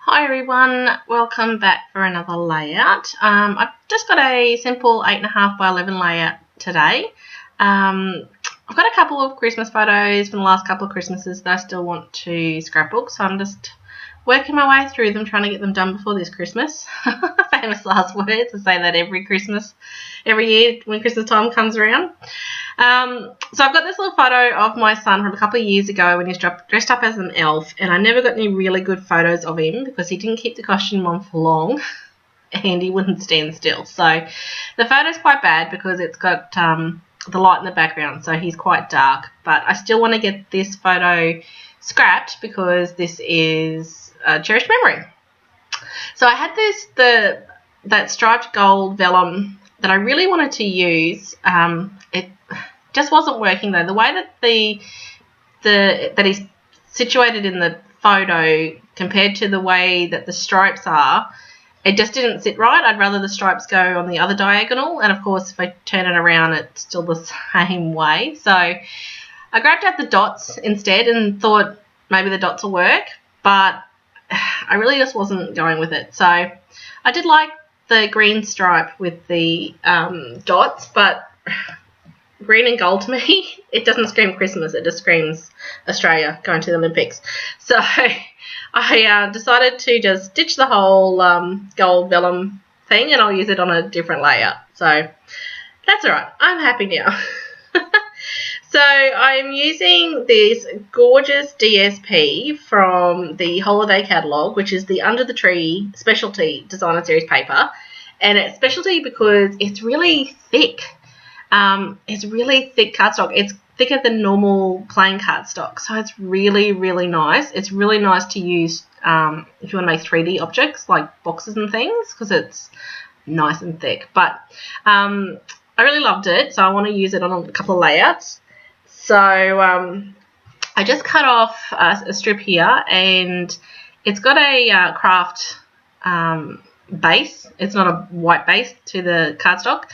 Hi everyone, welcome back for another layout. I've just got a simple 8.5 by 11 layout today. I've got a couple of Christmas photos from the last couple of Christmases that I still want to scrapbook, so I'm just working my way through them, trying to get them done before this Christmas. Famous last words, I say that every year when Christmas time comes around. So I've got this little photo of my son from a couple of years ago when he was dressed up as an elf, and I never got any really good photos of him because he didn't keep the costume on for long and he wouldn't stand still. So the photo's quite bad because it's got the light in the background, so he's quite dark, but I still want to get this photo scrapped because this is a cherished memory. So I had that striped gold vellum that I really wanted to use. It just wasn't working though. The way that that he's situated in the photo compared to the way that the stripes are, it just didn't sit right. I'd rather the stripes go on the other diagonal, and of course if I turn it around it's still the same way. So I grabbed out the dots instead and thought maybe the dots will work, but I really just wasn't going with it. So I did like the green stripe with the dots, but green and gold to me, it doesn't scream Christmas, it just screams Australia going to the Olympics. So I decided to just ditch the whole gold vellum thing, and I'll use it on a different layout. So that's alright, I'm happy now. So I'm using this gorgeous DSP from the Holiday Catalogue, which is the Under the Tree Specialty Designer Series paper. And it's specialty because it's really thick. It's really thick cardstock. It's thicker than normal plain cardstock. So it's really, really nice. It's really nice to use if you want to make 3D objects like boxes and things because it's nice and thick. But I really loved it, so I want to use it on a couple of layouts. So I just cut off a strip here, and it's got a craft base. It's not a white base to the cardstock.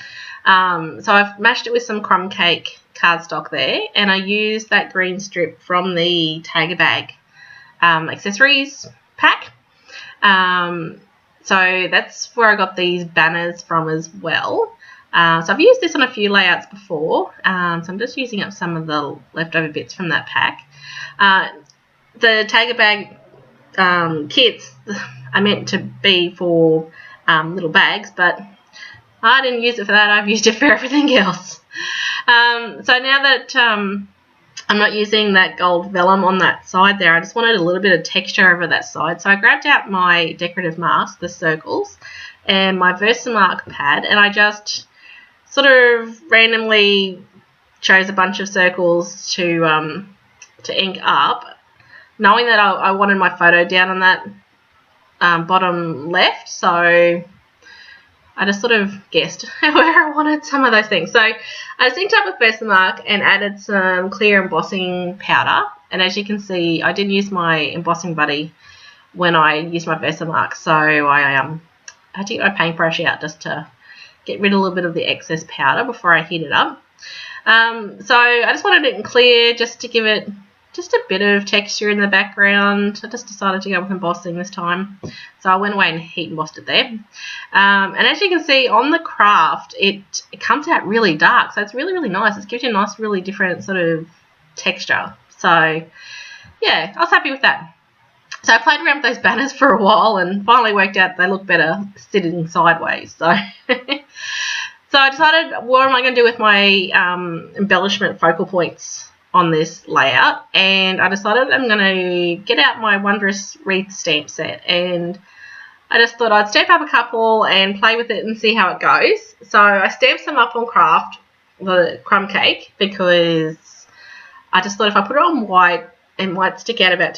So I've mashed it with some crumb cake cardstock there, and I used that green strip from the Tiger Bag accessories pack. So that's where I got these banners from as well. So I've used this on a few layouts before, so I'm just using up some of the leftover bits from that pack. The Tiger Bag kits are meant to be for little bags, but I didn't use it for that. I've used it for everything else. So now that I'm not using that gold vellum on that side there, I just wanted a little bit of texture over that side. So I grabbed out my decorative marks, the circles, and my Versamark pad, and I just sort of randomly chose a bunch of circles to ink up, knowing that I wanted my photo down on that bottom left. So I just sort of guessed where I wanted some of those things. So I just inked up with Versamark and added some clear embossing powder. And as you can see, I didn't use my embossing buddy when I used my Versamark. So I had to get my paintbrush out just to get rid of a little bit of the excess powder before I heat it up. So I just wanted it in clear just to give it just a bit of texture in the background. I just decided to go with embossing this time. So I went away and heat embossed it there. And as you can see on the craft, it comes out really dark. So it's really, really nice. It gives you a nice, really different sort of texture. So yeah, I was happy with that. So I played around with those banners for a while and finally worked out they look better sitting sideways. So so I decided, what am I going to do with my embellishment focal points on this layout? And I decided I'm going to get out my Wondrous Wreath stamp set, and I just thought I'd stamp up a couple and play with it and see how it goes. So I stamped some up on craft, the crumb cake, because I just thought if I put it on white, it might stick out a bit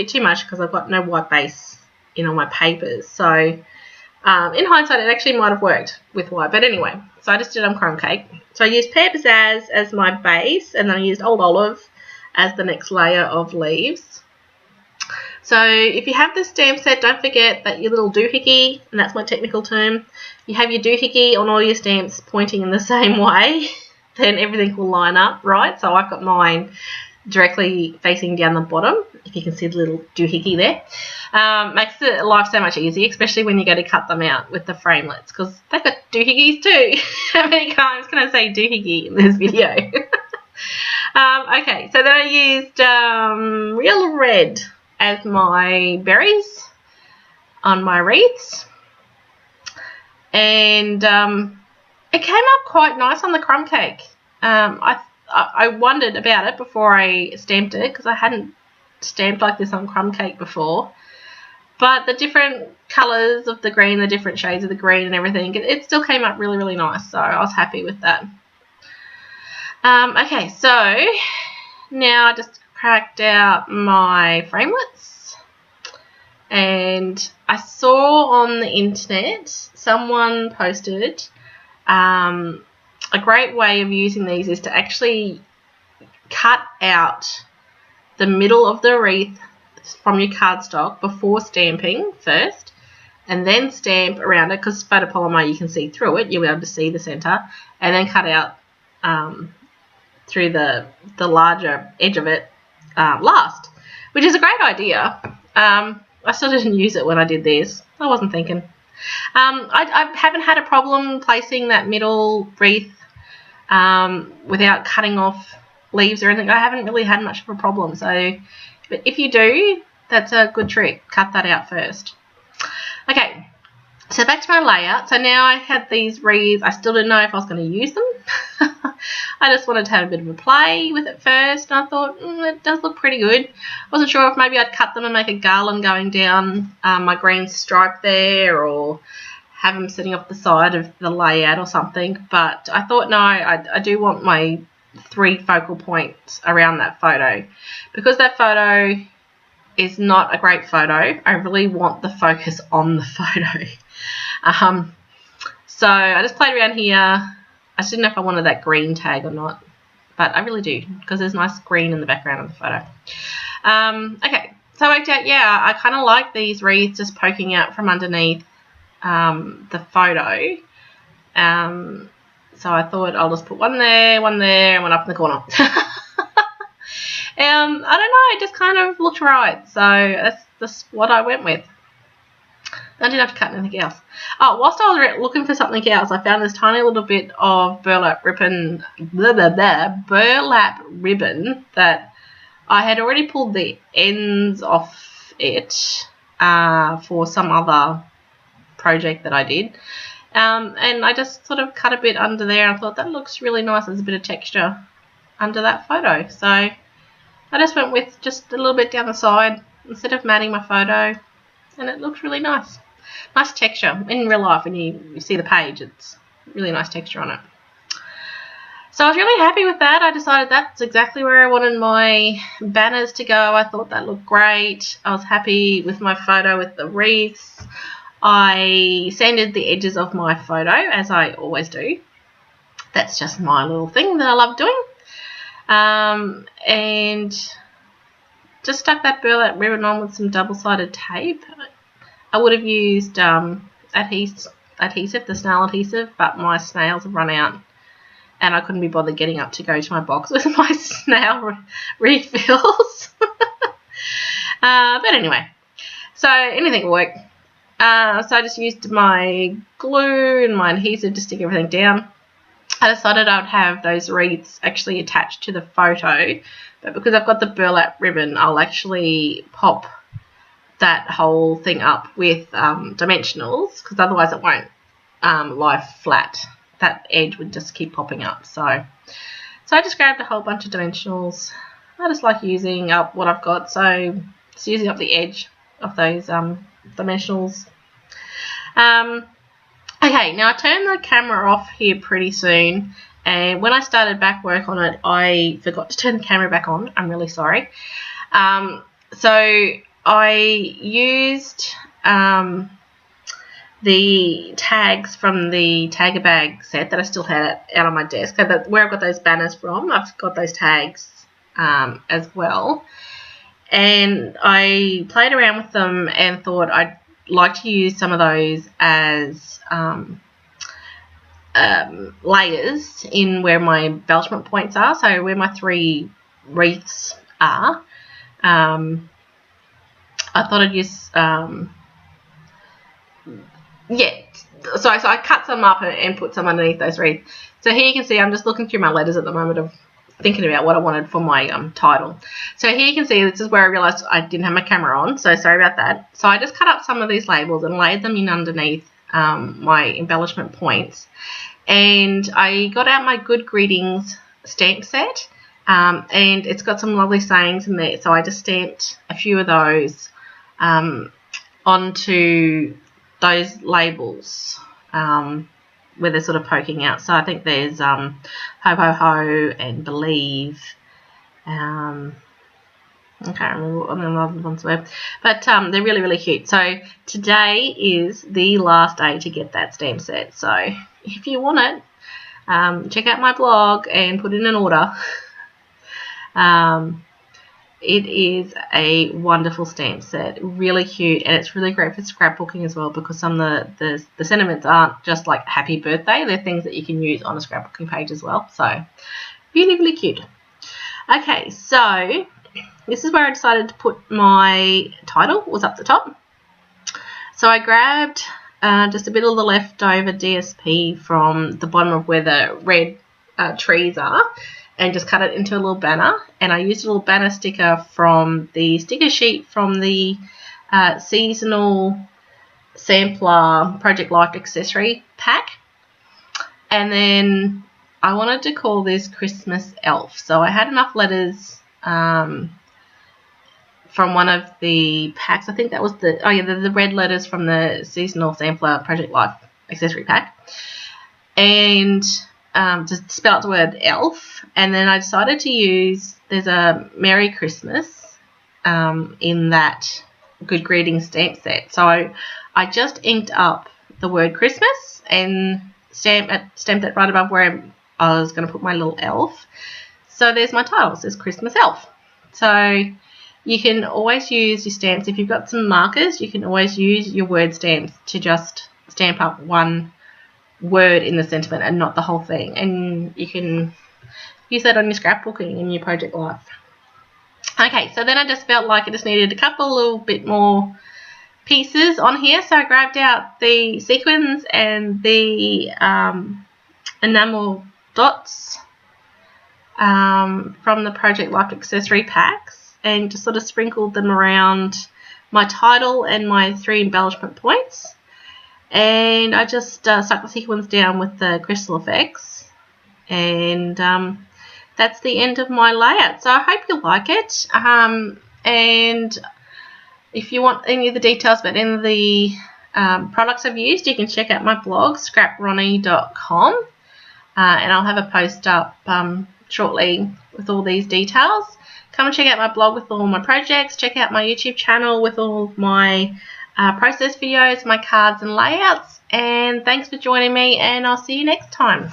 too much because I've got no white base in all my papers. So in hindsight, it actually might have worked with white. But anyway, so I just did it on crumb cake. So I used Pear Pizzazz as my base, and then I used Old Olive as the next layer of leaves. So if you have this stamp set, don't forget that your little doohickey, and that's my technical term, you have your doohickey on all your stamps pointing in the same way, then everything will line up right. So I've got mine directly facing down the bottom, if you can see the little doohickey there. Makes life so much easier, especially when you go to cut them out with the framelits, because they've got doohickeys too. How many times can I say doohickey in this video? Okay, so then I used real red as my berries on my wreaths, and it came up quite nice on the crumb cake. I wondered about it before I stamped it, because I hadn't stamped like this on crumb cake before. But the different colours of the green, the different shades of the green and everything, it still came up really, really nice. So I was happy with that. Okay, so now I just cracked out my framelits. And I saw on the internet someone posted a great way of using these is to actually cut out the middle of the wreath from your cardstock before stamping first, and then stamp around it, because photopolymer you can see through it, you'll be able to see the centre, and then cut out through the larger edge of it last, which is a great idea. I still didn't use it when I did this. I wasn't thinking. I haven't had a problem placing that middle wreath without cutting off leaves or anything. I haven't really had much of a problem. So, but if you do, that's a good trick. Cut that out first. Okay, so back to my layout. So now I had these wreaths. I still didn't know if I was going to use them. I just wanted to have a bit of a play with it first, and I thought, it does look pretty good. I wasn't sure if maybe I'd cut them and make a garland going down my green stripe there, or have them sitting off the side of the layout or something. But I thought, no, I do want my 3 focal points around that photo. Because that photo is not a great photo, I really want the focus on the photo. So I just played around here. I just didn't know if I wanted that green tag or not, but I really do, because there's nice green in the background of the photo. Okay, so I worked out, yeah, I kind of like these wreaths just poking out from underneath the photo. So I thought I'll just put one there, and one up in the corner. I don't know, it just kind of looked right, so that's just what I went with. I didn't have to cut anything else. Oh, whilst I was looking for something else, I found this tiny little bit of burlap ribbon, that I had already pulled the ends off it for some other project that I did. And I just sort of cut a bit under there, and I thought that looks really nice. There's a bit of texture under that photo. So I just went with just a little bit down the side instead of matting my photo, and it looks really nice. Nice texture. In real life, when you see the page, it's really nice texture on it. So I was really happy with that. I decided that's exactly where I wanted my banners to go. I thought that looked great. I was happy with my photo with the wreaths. I sanded the edges of my photo, as I always do. That's just my little thing that I love doing. And just stuck that burlap ribbon on with some double-sided tape. I would have used adhesive, the snail adhesive, but my snails have run out, and I couldn't be bothered getting up to go to my box with my snail refills. But anyway, so anything will work. So I just used my glue and my adhesive to stick everything down. I decided I would have those wreaths actually attached to the photo, but because I've got the burlap ribbon, I'll actually pop that whole thing up with dimensionals, because otherwise it won't lie flat. That edge would just keep popping up. So I just grabbed a whole bunch of dimensionals. I just like using up what I've got, so just using up the edge of those dimensionals. Okay, now I turned the camera off here pretty soon, and when I started back work on it, I forgot to turn the camera back on. I'm really sorry. So I used the tags from the tagger bag set that I still had out on my desk. So where I've got those banners from, I've got those tags as well. And I played around with them and thought I'd like to use some of those as layers in where my embellishment points are. So where my 3 wreaths are. I thought I'd use, so I cut some up and put some underneath those wreaths. So here you can see I'm just looking through my letters at the moment of thinking about what I wanted for my title. So here you can see this is where I realised I didn't have my camera on, so sorry about that. So I just cut up some of these labels and laid them in underneath my embellishment points. And I got out my Good Greetings stamp set, and it's got some lovely sayings in there. So I just stamped a few of those onto those labels where they're sort of poking out. So I think there's ho ho ho and believe. I can't remember what the other ones were, but they're really, really cute. So today is the last day to get that stamp set. So if you want it, check out my blog and put in an order. It is a wonderful stamp set, really cute, and it's really great for scrapbooking as well, because some of the sentiments aren't just like happy birthday, they're things that you can use on a scrapbooking page as well. So really, really cute. Okay, so this is where I decided to put my title, was up the top. So I grabbed just a bit of the leftover DSP from the bottom of where the red trees are, and just cut it into a little banner. And I used a little banner sticker from the sticker sheet from the seasonal sampler Project Life accessory pack. And then I wanted to call this Christmas Elf. So I had enough letters from one of the packs. I think that was the red letters from the seasonal sampler Project Life accessory pack. And to spell out the word elf, and then I decided to use, there's a Merry Christmas in that Good Greetings stamp set. So I just inked up the word Christmas and stamped it right above where I was going to put my little elf. So there's my title, it says Christmas Elf. So you can always use your stamps, if you've got some markers, you can always use your word stamps to just stamp up one word in the sentiment and not the whole thing, and you can use that on your scrapbooking in your Project Life. Okay, so then I just felt like I just needed a couple little bit more pieces on here, so I grabbed out the sequins and the enamel dots from the Project Life accessory packs, and just sort of sprinkled them around my title and my 3 embellishment points. And I just stuck the sequins down with the crystal effects, and that's the end of my layout. So I hope you like it, and if you want any of the details about any of the products I've used, you can check out my blog, scrapronnie.com, and I'll have a post up shortly with all these details. Come and check out my blog with all my projects, check out my YouTube channel with all of my process videos, my cards and layouts, and thanks for joining me, and I'll see you next time.